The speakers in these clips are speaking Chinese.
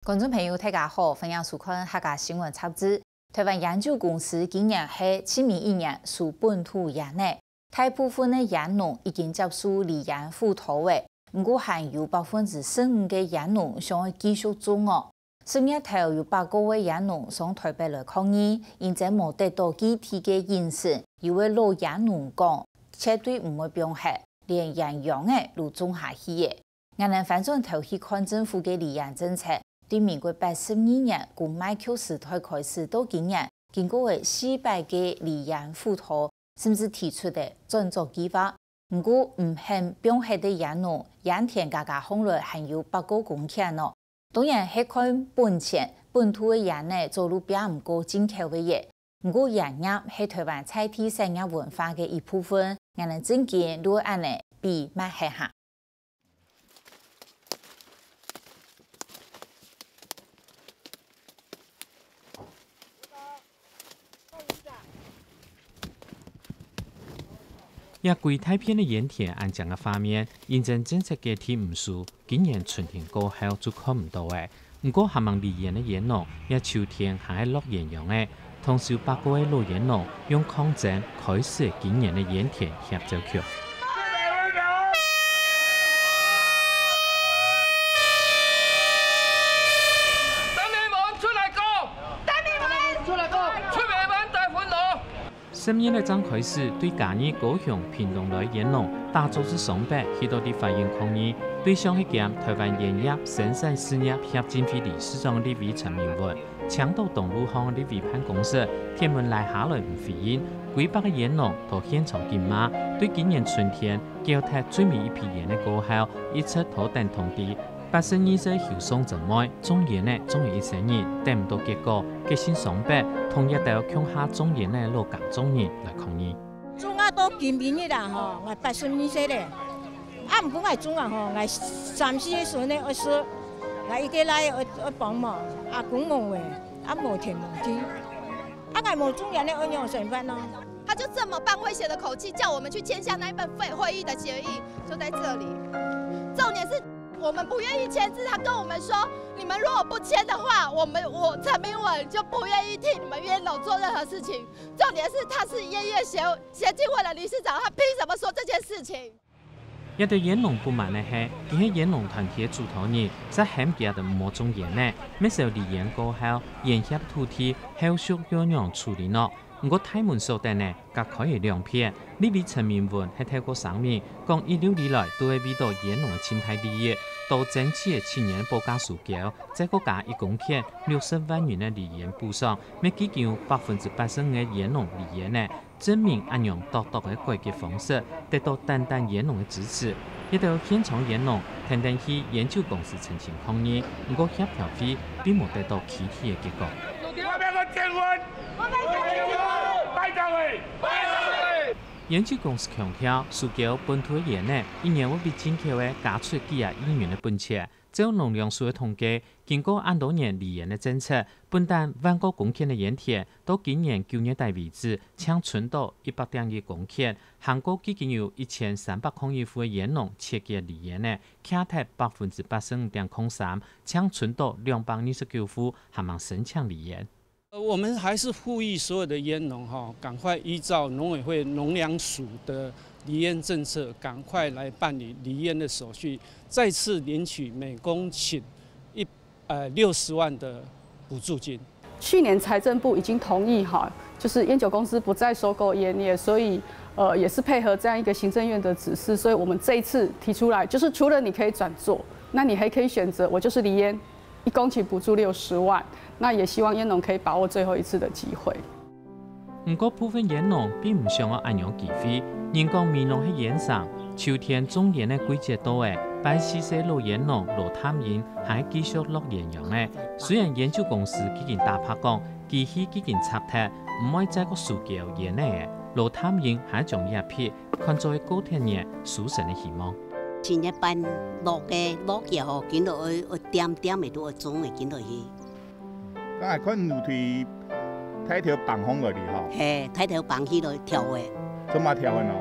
观众朋友，大家好，欢迎收看客家新闻插枝。台湾研究公司今年喺2021属本土业内，大部分的业农已经接受离园辅导嘅，不过还有15%嘅业农想要继续做哦。10月头有8个位业农上台北来抗议，因在冇得到具体嘅認證，有位老業農講，絕對唔會變黑，連營養嘅都種下去嘅。我哋反轉頭去看政府嘅離園政策。對民國82年，從邁克時代開始到今年，經過400個離園輔導，甚至提出的轉作計劃。不過唔肯變黑的業農，養田價格後來還有8個公頃咯。當然係看本錢，本土的業呢做路比唔過進口的嘢。不過養業係台灣在地產業文化嘅一部分，我哋真見都按呢比賣黑下。也规太片的盐田安江嘅方面，因政政策嘅提唔數，今年春天過後就看唔到嘅。不過下望離園嘅鹽農，也秋天還係落鹽用嘅。同時8個嘅老鹽農用抗爭開始今年嘅鹽田協奏曲。10月嘅張開始，對嘉義、高雄、屏東來鹽農大組織上北去到啲法院抗議，對象係兼台灣鹽業生產事業協進會理事長李偉陳明文，搶到東路巷嘅委判公司，天文來下來唔回應，幾百個鹽農到現場檢罵，對今年春天交替最尾一批鹽嘅過後，一切妥等通知。82歲後送陣外，種鹽呢總有1000人，等唔到結果，決心上北，同一道向下種鹽呢老港種人來抗議。種啊都見面嘅啦吼，我82歲咧，啊唔過我種啊吼，我30歲呢我說，我一個來我幫忙，啊公務員，啊冇田冇地，啊我冇種鹽呢我用身份咯。他就這麼半威脅的口氣，叫我們去簽下那一份會議的協議，就在這裡。重點是。我們不願意簽字，他跟我們說：你們如果不簽的話，我陳明文就不願意替你們業農做任何事情。重點是他是鹽業協進會的理事長，他憑什麼說這件事情？一對鹽農不滿的係，佢係鹽農團體主頭人，在罕見的冇種鹽呢，咩時候離園過後，鹽協土地後續要樣處理咯。不過太門所得呢，隔可以兩片。呢位陳明文係透過聲明講，16年來都係為到鹽農嘅生態利益，到整期嘅7年報價數交，再個價1公頃60萬元嘅離園補償，咩幾乎85%嘅鹽農離園呢，證明按用獨特嘅改革方式，得到單單鹽農嘅支持。一到現場鹽農等等去研究公司澄清抗議，不過協調會並冇得到具體嘅結果。研究公司強調，除咗本土嘅鹽呢，一年會比進口嘅加出幾億元嘅本錢。照農糧署嘅統計，經過按多年離園嘅政策，本單1萬個公頃嘅鹽田，到今年9月底為止，搶存到100.2公頃，韓國已經有1300公億戶嘅鹽農設計離園呢，卡達85.03%，搶存到229戶，還望申請離園。我們還是呼籲所有的鹽農趕快依照農委會農糧署的離園政策，趕快來辦理離園的手續，再次領取每公頃60萬的補助金。去年財政部已經同意就是菸酒公司不再收購鹽業，所以也是配合這樣一個行政院的指示，所以我們這一次提出來，就是除了你可以轉做，那你還可以選擇我就是離園，1公頃補助60萬。那也希望鹽農可以把握最後一次的機會。不過部分鹽農並唔想要按樣機會，人講味濃係鹽上，秋天種鹽嘅季節到誒，84歲老鹽農羅探英還繼續落鹽用嘅。雖然研究公司已經大拍講，機器已經插貼，唔可以再個數據鹽嘅，羅探英還將呢一批看作係高天嘅蘇神嘅希望。前一班落嘅後，見到我點嘅都種嘅見到佢。我係看樓梯睇條棒風落嚟吼，係睇條棒起來跳嘅，做乜跳嘅咯？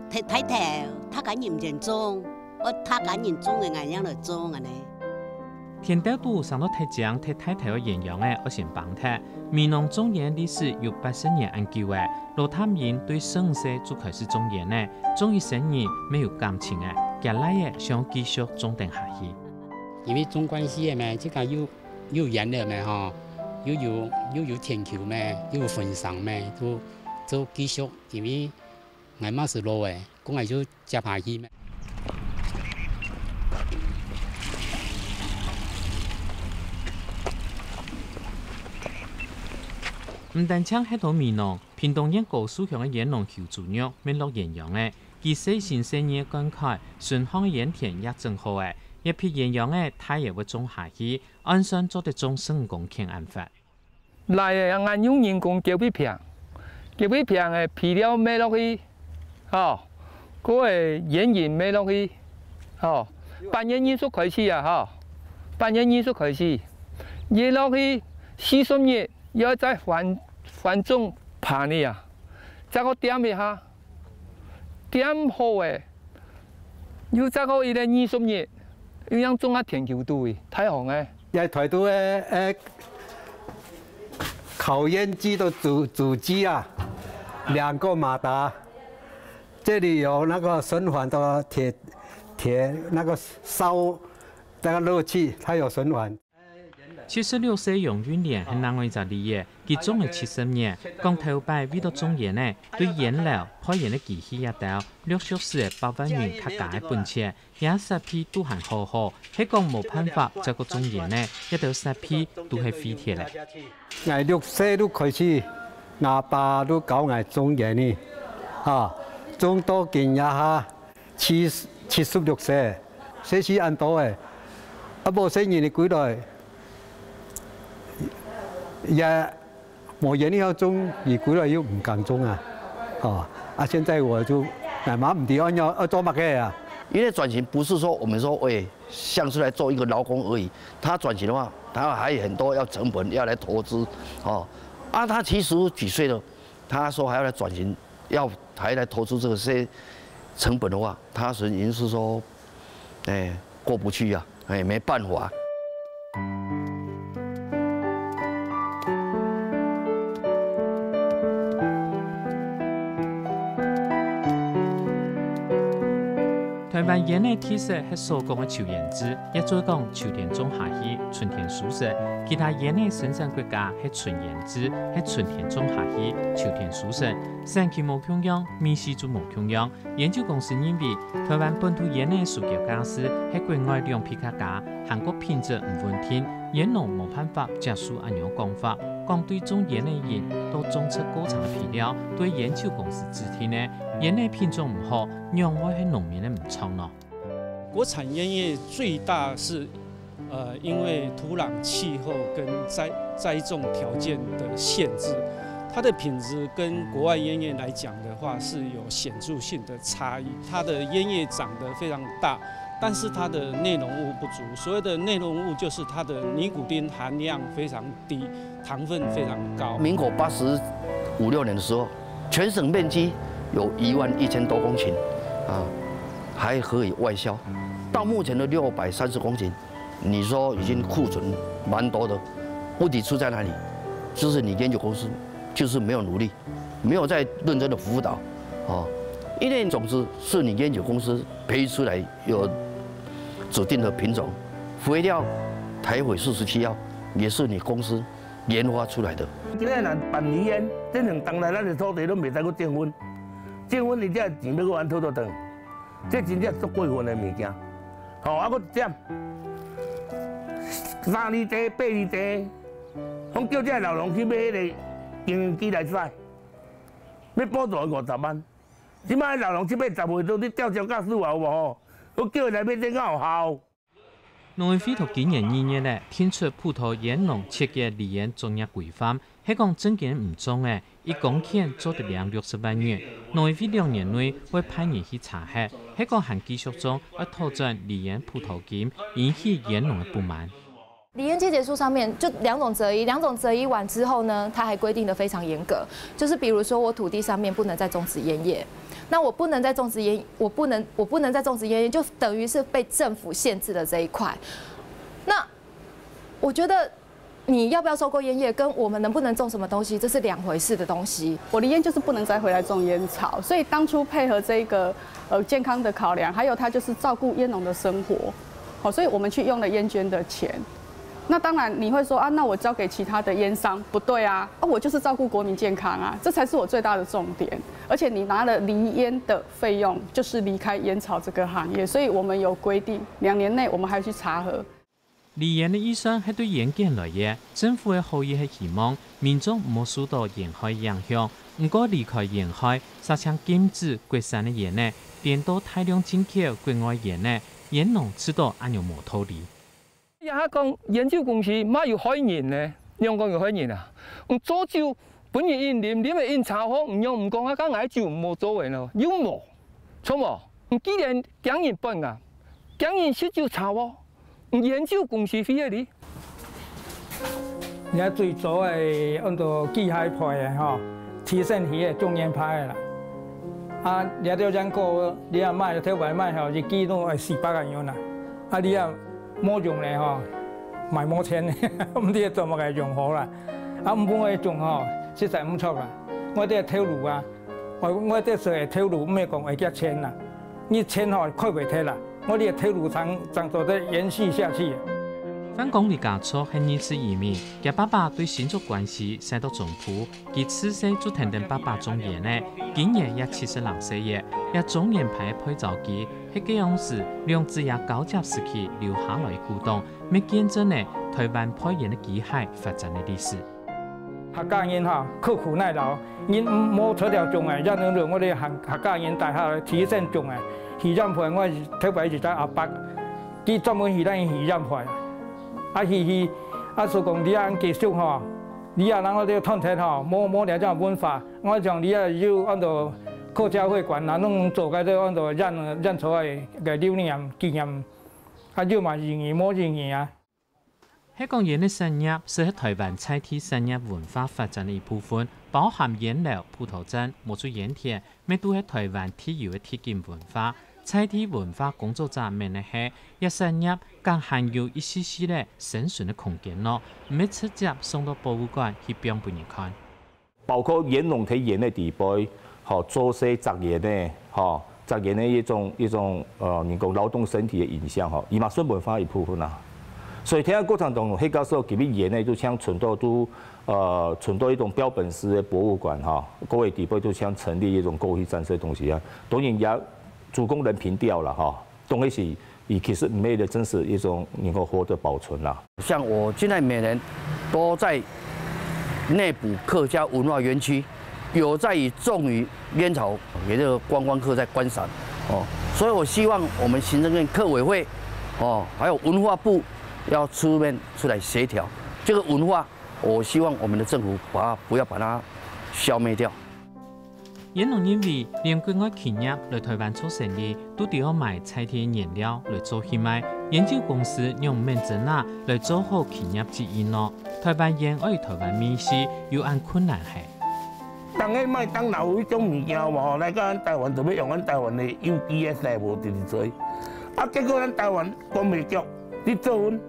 睇條，他揀人種，我他揀人種嘅，人樣來種嘅呢。田调度上到太江太太头沿用的而先帮他。闽南种盐历史有80年研究的，罗探人对省市就开始种盐的，种一生年没有感情的，将来的想继续种定下去。因为种关系的嘛，这个有盐了嘛哈，又有天球嘛，又有分上嘛，都继续，因为俺妈是老的，讲俺就接下去嘛。唔但唱喺度闽南，屏东县高速乡嘅盐农求助肉未落盐养嘅，其细心细腻感慨，顺康嘅盐田也真好嘅，一批盐养嘅太也会种下去，按算做得种成功geen安法。来嘅俺用人工浇皮片嘅皮料买落去，哦，嗰个盐盐买落去，哦，半年20开始啊，哈，半年20开始，热落去40日，要再换种盘呢啊，再个点一下，点好诶，又再个20日，要样种下田球度太好诶。也睇到考验机的主机啊，2个马达，这里有那个循环的铁那个烧那个热气，它有循环。76岁杨云莲係南外雜里嘅，佢種係70年，剛頭擺為到種鹽呢，對鹽料、開鹽嘅機器一道，6小時8萬元客價嘅本錢，也實批都係好好，係講冇辦法再個種鹽呢，一道實批都係廢鐵咧。我6歲都開始，阿爸都教我種鹽呢，啊，種到見一下76歲，寫字按到嘅，阿冇寫鹽嘅幾耐。也我原来要种，你过来又唔敢种啊，现在我就慢慢唔掂，要做乜嘅啊？因为转型不是说我们说像是来做一个劳工而已，他转型的话，他还有很多要成本要来投资，他70几岁了，他说还要来转型，还来投资这些成本的话，他已经是说，过不去啊，没办法。台灣鹽嘅特色係手工嘅抽鹽子，亦做講秋天種下去，春天收成。其他鹽嘅生產國家係春鹽子，係春天種下去，秋天收成。產期冇同樣，面試就冇同樣。研究公司認為，台灣本土鹽嘅塑膠價是喺國外兩批較價，韓國品質唔穩定，鹽農冇辦法接受咁樣講法。講對種鹽嘅人都種出高產嘅皮料，對研究公司指聽呢，鹽嘅品種唔好，讓我喺農民嘅唔創咯。國產鹽業最大是，因為土壤、氣候跟栽種條件的限制，它的品質跟國外鹽業來講的話是有顯著性的差異。它的鹽葉長得非常大，但是它的內容物不足。所謂的內容物就是它的尼古丁含量非常低，糖分非常高。民國85、6年的時候，全省面積有11000多公頃，還可以外銷。到目前的630公頃，你說已經庫存蠻多的，問題出在哪裡？就是你研究公司就是沒有努力，沒有在認真的輔導，因為種子是你研究公司培育出來有指定的品種，肥料台尾47號也是你公司研發出來的。今仔人辦梨園，這兩當來咱的土地都未使去種分，種分你這錢要去按土地斷，這真正足過分的物件。啊，佫一點3厘地、8厘地，講叫這老農去買迄個經營機來使，要補助50萬。即擺老農去買10歲都你吊銷價4有無？我叫伊來買這個有效。農委會頭今年2月咧，提出葡萄園農設計梨園種業規範，係講真件唔種嘅，1公頃做得量60萬元。農委會2年內會派人去查核，係講還繼續種而拓展梨園葡萄金，引起園農嘅不滿。梨園結節書上面就2種擇一，2種擇一完之後呢，它還規定得非常嚴格，就是比如說我土地上面不能再種植菸葉。那我不能再種植菸，我不能再種植菸葉，就等於是被政府限制了這一塊。那我觉得你要不要收购烟叶，跟我们能不能种什么东西，这是两回事的东西。我的烟就是不能再回来种烟草，所以当初配合这个健康的考量，还有它就是照顾烟农的生活，好，所以我们去用了烟捐的钱。那当然你会说啊，那我交给其他的烟商，不对啊，我就是照顾国民健康啊，这才是我最大的重点。而且你拿了离烟的费用，就是离开烟草这个行业，所以我们有规定，2年内我们还要去查核。离烟的预算係對煙檢來嘅，政府嘅好意係希望民眾唔好受到煙害影響。唔過離開煙害，實際禁止國產嘅煙呢，顛倒大量進口國外煙呢，煙農知道按樣冇道理。也講研究公司乜要害人呢？你講要害人啊？早就本人因啉嘅因查好，唔用唔講啊，講嗌就冇作為咯，有冇？錯冇？既然講人笨啊，講人實就查喎。研究公司費哩，你最早係按照機械派嘅吼，提升佢嘅中煙派啦。啊，你都講過，你啊買台灣買吼，一支都係400個樣啦。啊，你啊冇用咧吼，賣冇錢嘅，咁啲做乜嘅用好啦？啊，唔幫我種吼，實在唔錯啦。我哋條路啊，我哋係條路咩講會加錢啦，你錢吼開唔睇啦。我哋嘅條路長做得延續下去。返工離家出係2次移民，佢爸爸對親族關係受到重視，佢自細就聽爸爸種煙呢，今年也72歲嘅，也中年派配造機，係這樣子兩子也交接時期留下來嘅古董，未見證呢台灣配煙嘅機械發展嘅歷史。客家人哈刻苦耐勞，人冇出條種嘅，一兩我哋客家人大下提升種嘅。魚飲派我睇擺住隻阿伯，佢專門魚飲派，所講你啊繼續吼，你啊人我哋團體吼，冇兩種文化，我講你啊要按照客家會館啊，攏做個都按照認出來嘅留念紀念，要嘛意義冇意義啊。香港煙的產業是喺台灣菜體產業文化發展的一部分，包含煙料、葡萄針、木竹煙田，咩都係台灣特有嘅鐵金文化。菜體文化工作者們嘅係，一產業更含有一絲絲嘅生存嘅空間咯，唔係直接送到博物館去表俾人看。包括煙農喺煙嘅地位，做些雜業呢，雜業呢一種人講勞動身體嘅影響，伊嘛算文化一部分啦。所以聽個過程當中，迄個時候佢啲煙呢就像存到一種標本式嘅博物館各個地方都像成立一種過去戰士嘅東西啊，當然也主攻人憑吊了當然是其實唔係的，真是一種能夠活得保存啦。像我現在每年都在內埔客家文化園區，有在於種於煙草，也就是觀光客在觀賞所以我希望我們行政院客委會還有文化部要出面出來協調這個文化，我希望我們的政府不要把它消滅掉。煙農認為，連國外企業來台灣做生意，都得要買菜體原料來做起賣。研究公司用免徵納來做好企業經營咯。台灣煙愛台灣美食，又按困難係。當然賣當留迄種物件嘛，來到咱台灣就要用咱台灣的有機的食物直直做。結果咱台灣公衛局你做阮。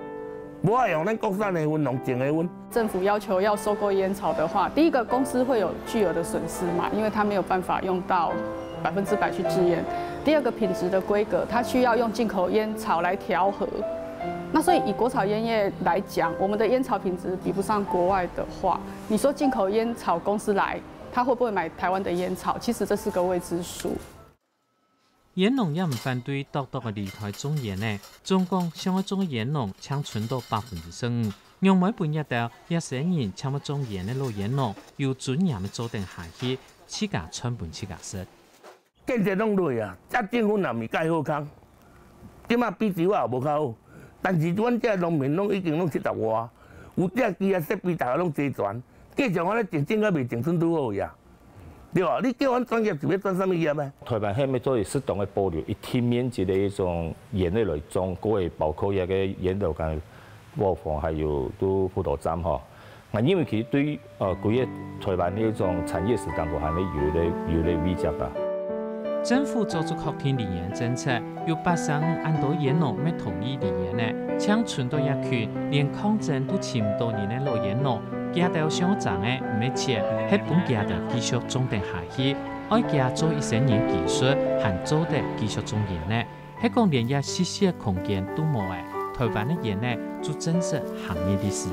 不愛用咱國產的粉，用淨的粉。政府要求要收購煙草的話，第一個公司會有巨額的損失嘛，因為它沒有辦法用到100%去制煙。第二個品質的規格，它需要用進口煙草來調和。那所以以國草煙業來講，我們的煙草品質比不上國外的話，你說進口煙草公司來，他會不會買台灣的煙草？其實這是個未知數。煙農也唔反對獨獨嘅離開種煙呢，總共想要種嘅煙農搶存到15%，讓每半日到10人搶要種煙嘅老煙農，有尊嚴嘅做定下去，自家成本自家食。建設攏累啊，政府也唔蓋好空，今仔比州也無較好，但是阮這農民攏已經攏70外，有這機啊設備大家攏齊全，繼續我咧競爭未競爭拄好呀。對啊，你叫阮專業就要專什麼業呢？台灣係咪做適當嘅保留一定面積的一種煙類來種，嗰個包括一個煙料間窩房，還有都葡萄針因為佢對規個台灣呢一種產業市場都係有咧威脅啦。政府做出确定离园政策，有85%按多烟农没同意离园呢。像春到一区，连抗争都签多年的老烟农，家到上涨的唔係錢，係本家的繼續種定下去，愛家做一些年技術，還做得繼續種煙呢。係講連一細細嘅空間都冇誒，台灣的煙呢，就真是行業的事。